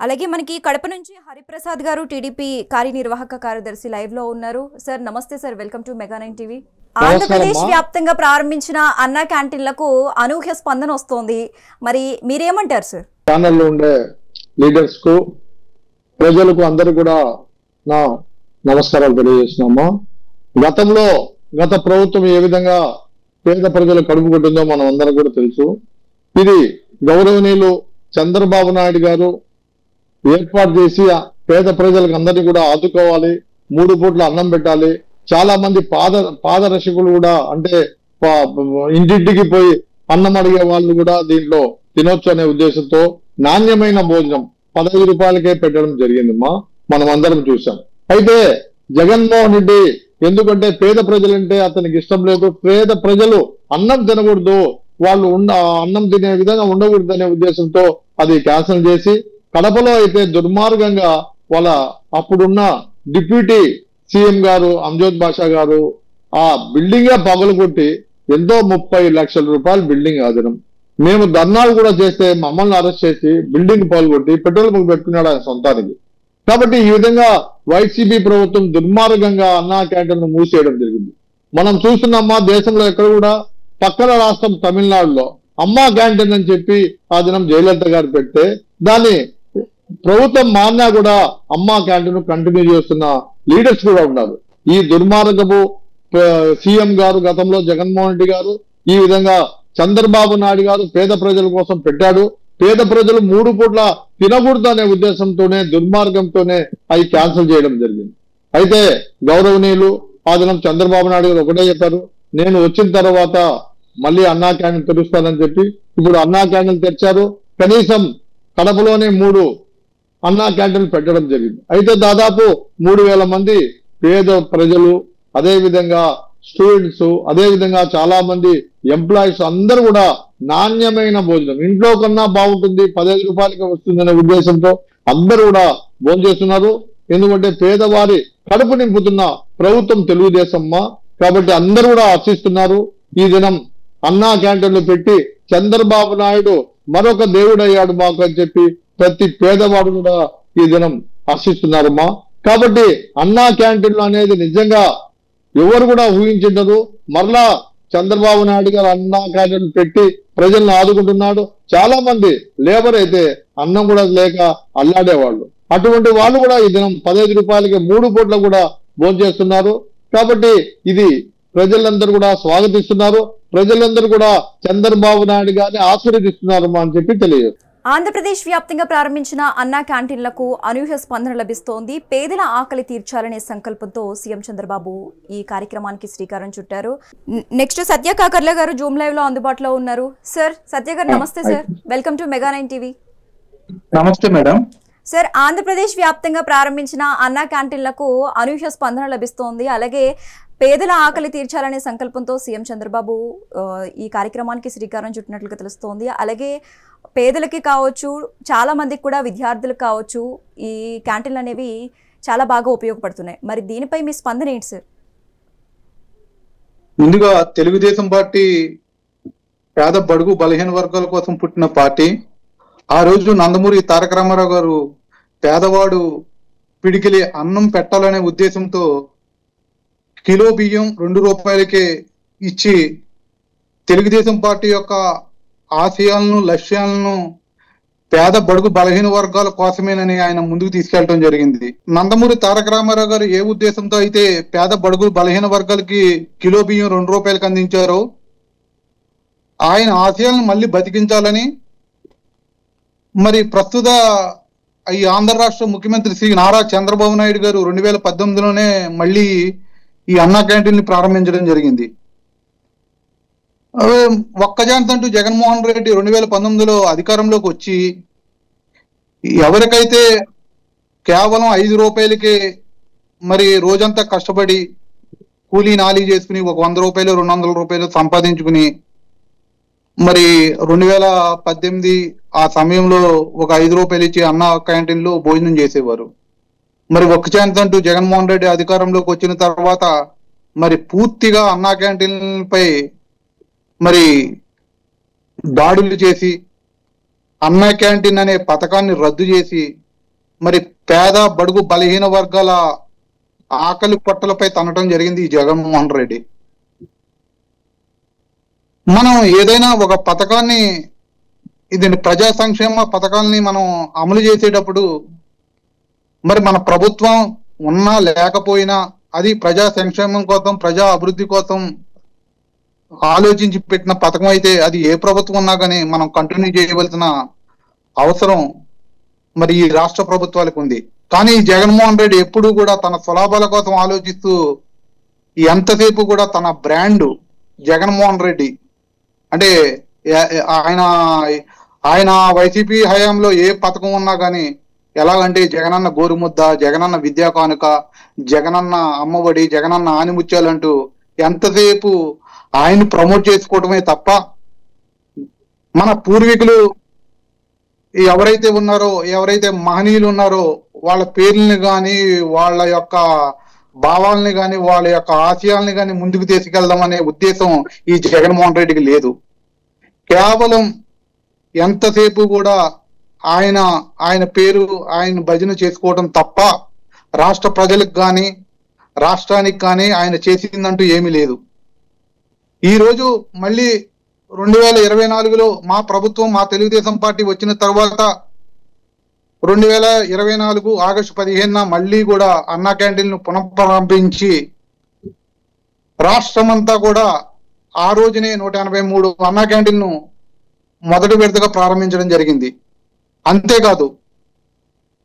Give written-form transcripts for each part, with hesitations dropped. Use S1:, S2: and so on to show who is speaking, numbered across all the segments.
S1: అలాగే మనకి కడప నుంచి హరిప్రసాద్ గారు టీడీపీ కార్యనిర్వాహక కార్యదర్శి లైవ్ లో ఉన్నారు. సార్ నమస్తే sir, welcome to mega 9 TV. Andhra Pradesh వ్యాప్తంగా ప్రారంభించిన అన్నా క్యాంటీన్లకు అనూహ్య స్పందన వస్తోంది. మరి మీరేమంటారు సార్?
S2: ఛానల్లో ఉండే లీడర్స్ కు ప్రజలకు అందరూ కూడా నా నమస్కారాలు తెలియజేస్తున్నాము. గత ప్రభుత్వం ఏ విధంగా పేద ప్రజలు కడుపుకుంటుందో మనం అందరం కూడా తెలుసు. ఇది గౌరవనీయులు చంద్రబాబు నాయుడు గారు ఏర్పాటు చేసి పేద ప్రజలకు అందరినీ కూడా ఆదుకోవాలి, 3 పూట్ల అన్నం పెట్టాలి. చాలా మంది పాదరక్షకులు కూడా అంటే ఇంటింటికి పోయి అన్నం అడిగే వాళ్ళు కూడా దీంట్లో తినొచ్చు అనే ఉద్దేశంతో నాణ్యమైన భోజనం 15 రూపాయలకే పెట్టడం జరిగిందమ్మా, మనం అందరం చూసాం. అయితే జగన్మోహన్ రెడ్డి ఎందుకంటే పేద ప్రజలంటే అతనికి ఇష్టం లేదు, పేద ప్రజలు అన్నం తినకూడదు, వాళ్ళు అన్నం తినే విధంగా ఉండకూడదు అనే ఉద్దేశంతో అది క్యాన్సిల్ చేసి కడపలో అయితే దుర్మార్గంగా వాళ్ళ అప్పుడున్న డిప్యూటీ సీఎం గారు అంజద్ బాషా గారు ఆ బిల్డింగే పగలగొట్టి ఎంతో 30 లక్షల రూపాయలు బిల్డింగ్ ఆధీనం. మేము ధర్నాలు కూడా చేస్తే మమ్మల్ని అరెస్ట్ చేసి బిల్డింగ్ పగలగొట్టి పెట్రోల్ బంక్ పెట్టుకున్నాడు ఆయన సొంతానికి. కాబట్టి ఈ విధంగా వైసీపీ ప్రభుత్వం దుర్మార్గంగా అన్నా క్యాంటీన్ను మూసేయడం జరిగింది. మనం చూస్తున్నామా, దేశంలో ఎక్కడ కూడా పక్కన రాష్ట్రం తమిళనాడులో అమ్మా క్యాంటీన్ అని చెప్పి ఆ దినం జయలలిత గారు పెడితే దాన్ని ప్రభుత్వం మాన్నా కూడా అమ్మా క్యాంటీన్ కంటిన్యూ చేస్తున్న లీడర్స్ కూడా ఉన్నారు. ఈ దుర్మార్గపు సీఎం గారు గతంలో జగన్మోహన్ రెడ్డి గారు ఈ విధంగా చంద్రబాబు నాయుడు గారు పేద ప్రజల కోసం పెట్టాడు. పేద ప్రజలు 3 పూట్ల తినకూడదు అనే ఉద్దేశంతోనే దుర్మార్గంతోనే అవి క్యాన్సిల్ చేయడం జరిగింది. అయితే గౌరవనీయులు ఆ దినం చంద్రబాబు నాయుడు గారు ఒకటే చెప్పారు, నేను వచ్చిన తర్వాత మళ్ళీ అన్నా క్యాంటీన్ తెరుస్తానని చెప్పి ఇప్పుడు అన్నా క్యాంటీన్ తెరిచారు. కనీసం కడపలోనే 3 అన్నా క్యాంటీన్లు పెట్టడం జరిగింది. అయితే దాదాపు 3000 మంది పేద ప్రజలు, అదేవిధంగా స్టూడెంట్స్, అదేవిధంగా చాలా మంది ఎంప్లాయీస్ అందరూ కూడా నాణ్యమైన భోజనం ఇంట్లో కన్నా బాగుంటుంది, 15 రూపాయలకి వస్తుందనే ఉద్దేశంతో అందరూ కూడా భోజనం చేస్తున్నారు. ఎందుకంటే పేదవారి కడుపు నింపుతున్న ప్రభుత్వం తెలుగుదేశమ్మా, కాబట్టి అందరూ కూడా హర్షిస్తున్నారు. ఈ దినం అన్నా క్యాంటీన్లు పెట్టి చంద్రబాబు నాయుడు మరొక దేవుడయ్యాడు మాకు అని చెప్పి ప్రతి పేదవాడు కూడా ఈ దినం హర్షిస్తున్నారమ్మా. కాబట్టి అన్నా క్యాంటీన్లు అనేది నిజంగా ఎవరు కూడా ఊహించిండరు. మరలా చంద్రబాబు నాయుడు గారు అన్నా క్యాంటీన్లు పెట్టి ప్రజలను ఆదుకుంటున్నాడు. చాలా మంది లేబర్ అయితే అన్నం కూడా లేక అల్లాడేవాళ్ళు, అటువంటి వాళ్ళు కూడా ఈ దినం 15 రూపాయలకి 3 పూట్ల కూడా భోజనం చేస్తున్నారు. కాబట్టి ఇది ప్రజలందరూ కూడా స్వాగతిస్తున్నారు. ప్రజలందరూ కూడా చంద్రబాబు నాయుడు గారిని ఆశీర్వదిస్తున్నారు అని చెప్పి తెలియదు.
S1: ఆంధ్రప్రదేశ్ వ్యాప్తంగా ప్రారంభించిన అన్నా క్యాంటీన్లకు అనూహ్య స్పందన లభిస్తోంది. పేదల ఆకలి తీర్చాలనే సంకల్పంతో సీఎం చంద్రబాబు ఈ కార్యక్రమానికి శ్రీకారం చుట్టారు. నెక్స్ట్ సత్య కాకర్ల గారు జూమ్ లైవ్ లో అందుబాటులో ఉన్నారు. సార్ సత్య గారు నమస్తే sir, welcome to mega 9 TV.
S3: నమస్తే మేడం.
S1: సార్ ఆంధ్రప్రదేశ్ వ్యాప్తంగా ప్రారంభించిన అన్నా క్యాంటీన్లకు అనూహ్య స్పందన లభిస్తోంది. అలాగే పేదల ఆకలి తీర్చాలనే సంకల్పంతో సీఎం చంద్రబాబు ఈ కార్యక్రమానికి శ్రీకారం చుట్టినట్లుగా తెలుస్తోంది. అలాగే పేదలకి కావచ్చు, చాలా మందికి కూడా విద్యార్థులకు కావచ్చు ఈ క్యాంటీన్లు అనేవి చాలా బాగా ఉపయోగపడుతున్నాయి. మరి దీనిపై మీ స్పందన ఏంటి సార్?
S3: ముందుగా తెలుగుదేశం పార్టీ పేద బడుగు బలహీన వర్గాల కోసం పుట్టిన పార్టీ. ఆ రోజు నందమూరి తారక రామారావు గారు పేదవాడు పిడికిలి అన్నం పెట్టాలనే ఉద్దేశంతో కిలో బియ్యం 2 రూపాయలకే ఇచ్చి తెలుగుదేశం పార్టీ యొక్క ఆశయాలను, లక్ష్యాలను పేద బడుగు బలహీన వర్గాల కోసమేనని ఆయన ముందుకు తీసుకెళ్లడం జరిగింది. నందమూరి తారక రామారావు గారు ఏ ఉద్దేశంతో అయితే పేద బడుగు బలహీన వర్గాలకి కిలో బియ్యం 2 రూపాయలకి అందించారో ఆయన ఆశయాలను మళ్ళీ బతికించాలని మరి ప్రస్తుత ఈ ఆంధ్ర రాష్ట్ర ముఖ్యమంత్రి శ్రీ నారా చంద్రబాబు నాయుడు గారు 2018లోనే మళ్ళీ ఈ అన్నా క్యాంటీన్ ని ప్రారంభించడం జరిగింది. ఒక్కజాంతంటూ జగన్మోహన్ రెడ్డి 2019లో అధికారంలోకి వచ్చి ఎవరికైతే కేవలం 5 రూపాయలకే మరి రోజంతా కష్టపడి కూలీ నాలీ చేసుకుని ఒక 100 రూపాయలు 200 రూపాయలు సంపాదించుకుని మరి 2018 ఆ సమయంలో ఒక 5 రూపాయలు ఇచ్చి అన్నా క్యాంటీన్లో భోజనం చేసేవారు. మరి ఒక్కజాంతంటూ జగన్మోహన్ రెడ్డి అధికారంలోకి వచ్చిన తర్వాత మరి పూర్తిగా అన్నా క్యాంటీన్లపై మరి దాడులు చేసి అన్నా క్యాంటీన్ అనే పథకాన్ని రద్దు చేసి మరి పేద బడుగు బలహీన వర్గాల ఆకలి పొట్టలపై తనటం జరిగింది ఈ జగన్మోహన్ రెడ్డి. మనం ఏదైనా ఒక పథకాన్ని, ఇది ప్రజా సంక్షేమ పథకాలని మనం అమలు చేసేటప్పుడు మరి మన ప్రభుత్వం ఉన్నా లేకపోయినా అది ప్రజా సంక్షేమం కోసం, ప్రజా అభివృద్ధి కోసం ఆలోచించి పెట్టిన పథకం అయితే అది ఏ ప్రభుత్వం ఉన్నా కానీ మనం కంటిన్యూ చేయవలసిన అవసరం మరి ఈ రాష్ట్ర ప్రభుత్వాలకు ఉంది. కానీ జగన్మోహన్ రెడ్డి ఎప్పుడు కూడా తన స్వలాభాల కోసం ఆలోచిస్తూ ఎంతసేపు కూడా తన బ్రాండ్ జగన్మోహన్ రెడ్డి అంటే ఆయన వైసీపీ హయాంలో ఏ పథకం ఉన్నా కానీ ఎలాగంటే జగనన్న గోరుముద్ద, జగనన్న విద్యా కానుక, జగనన్న అమ్మఒడి, జగనన్న ఆనిముత్యాలు అంటూ ఎంతసేపు ఆయన ప్రమోట్ చేసుకోవడమే తప్ప మన పూర్వీకులు ఎవరైతే ఉన్నారో, ఎవరైతే మహనీయులు ఉన్నారో వాళ్ళ పేర్లని కానీ, వాళ్ళ యొక్క భావాలని కానీ, వాళ్ళ యొక్క ఆశయాలని కానీ ముందుకు తీసుకెళ్దామనే ఉద్దేశం ఈ జగన్మోహన్ రెడ్డికి లేదు. కేవలం ఎంతసేపు కూడా ఆయన పేరు, ఆయన భజన చేసుకోవడం తప్ప రాష్ట్ర ప్రజలకు కానీ, రాష్ట్రానికి కానీ ఆయన చేసిందంటూ ఏమీ లేదు. ఈరోజు మళ్ళీ 2024లో మా ప్రభుత్వం, మా తెలుగుదేశం పార్టీ వచ్చిన తర్వాత 2024 ఆగస్టు 15న మళ్ళీ కూడా అన్నా క్యాంటీన్ను పునఃప్రారంభించి రాష్ట్రమంతా కూడా ఆ రోజునే 183 అన్నా క్యాంటీన్ను మొదటి విడతగా ప్రారంభించడం జరిగింది. అంతేకాదు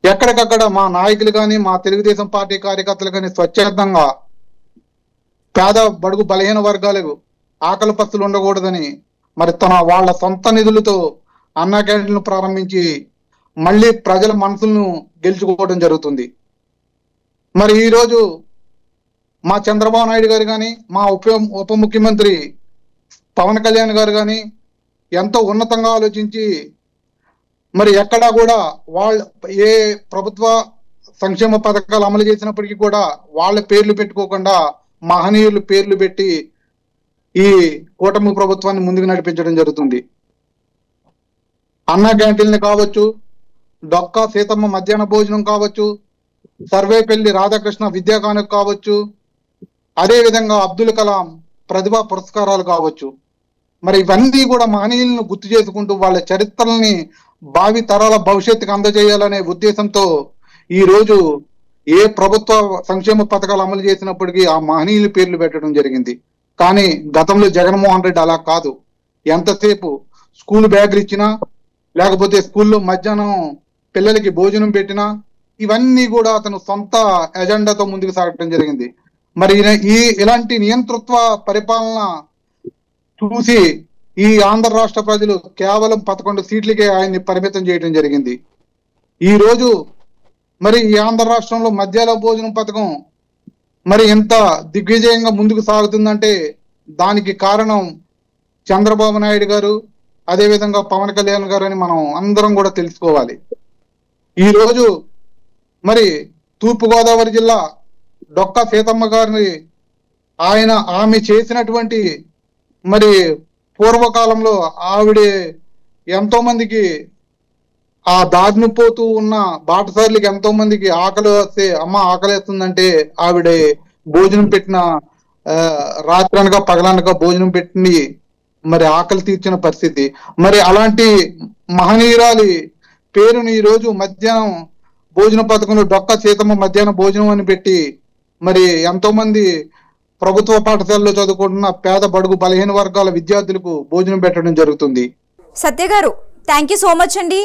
S3: ఎక్కడికక్కడ మా నాయకులు కానీ, మా తెలుగుదేశం పార్టీ కార్యకర్తలు కానీ స్వచ్ఛందంగా పేద బడుగు బలహీన వర్గాలకు ఆకలి పస్తులు ఉండకూడదని మరి వాళ్ళ సొంత నిధులతో అన్నా క్యాంటీన్లు ప్రారంభించి మళ్ళీ ప్రజల మనసులను గెలుచుకోవడం జరుగుతుంది. మరి ఈరోజు మా చంద్రబాబు నాయుడు గారు కానీ, మా ఉప ముఖ్యమంత్రి పవన్ కళ్యాణ్ గారు కానీ ఎంతో ఉన్నతంగా ఆలోచించి మరి ఎక్కడా కూడా ఏ ప్రభుత్వ సంక్షేమ పథకాలు అమలు చేసినప్పటికీ కూడా వాళ్ళ పేర్లు పెట్టుకోకుండా మహనీయులు పేర్లు పెట్టి ఈ కూటమి ప్రభుత్వాన్ని ముందుకు నడిపించడం జరుగుతుంది. అన్నా క్యాంటీన్లు కావచ్చు, డొక్కా సీతమ్మ మధ్యాహ్న భోజనం కావచ్చు, సర్వేపల్లి రాధాకృష్ణ విద్యా కానుక కావచ్చు, అదే విధంగా అబ్దుల్ కలాం ప్రతిభా పురస్కారాలు కావచ్చు. మరి ఇవన్నీ కూడా మహనీయులను గుర్తు చేసుకుంటూ వాళ్ళ చరిత్రల్ని భావి తరాల భవిష్యత్తుకు అందజేయాలనే ఉద్దేశంతో ఈ రోజు ఏ ప్రభుత్వ సంక్షేమ పథకాలు అమలు చేసినప్పటికీ ఆ మహనీయుల పేర్లు పెట్టడం జరిగింది. కానీ గతంలో జగన్మోహన్ రెడ్డి అలా కాదు. ఎంతసేపు స్కూల్ బ్యాగులు ఇచ్చినా, లేకపోతే స్కూల్లో మధ్యాహ్నం పిల్లలకి భోజనం పెట్టినా ఇవన్నీ కూడా అతను సొంత ఎజెండాతో ముందుకు సాగడం జరిగింది. మరి ఇలాంటి నియంతృత్వ పరిపాలన చూసి ఈ ఆంధ్ర రాష్ట్ర ప్రజలు కేవలం 11 సీట్లకే ఆయన్ని పరిమితం చేయడం జరిగింది. ఈ రోజు మరి ఈ ఆంధ్ర రాష్ట్రంలో మధ్యాహ్న భోజనం పథకం మరి ఎంత దిగ్విజయంగా ముందుకు సాగుతుందంటే దానికి కారణం చంద్రబాబు నాయుడు గారు, అదేవిధంగా పవన్ కళ్యాణ్ గారు అని మనం అందరం కూడా తెలుసుకోవాలి. ఈ రోజు మరి తూర్పుగోదావరి జిల్లా డొక్కా సీతమ్మ గారిని ఆమె చేసినటువంటి మరి పూర్వకాలంలో ఆవిడ ఎంతో మందికి ఆ దారిని పోతూ ఉన్న బాటసార్లకి ఎంతో మందికి ఆకలి వస్తే అమ్మ ఆకలేస్తుందంటే ఆవిడ భోజనం పెట్టిన రాత్రనక పగలనక భోజనం పెట్టి మరి ఆకలి తీర్చిన పరిస్థితి. మరి అలాంటి మహనీయురాలి పేరుని ఈ రోజు మధ్యాహ్నం భోజన పథకంలో డొక్కా సీతమ్మ మధ్యాహ్న భోజనం అని పెట్టి మరి ఎంతో మంది ప్రభుత్వ పాఠశాలలో చదువుకుంటున్న పేద బడుగు బలహీన వర్గాల విద్యార్థులకు భోజనం పెట్టడం జరుగుతుంది.
S1: సత్య గారు, థ్యాంక్ యూ సో మచ్ అండి.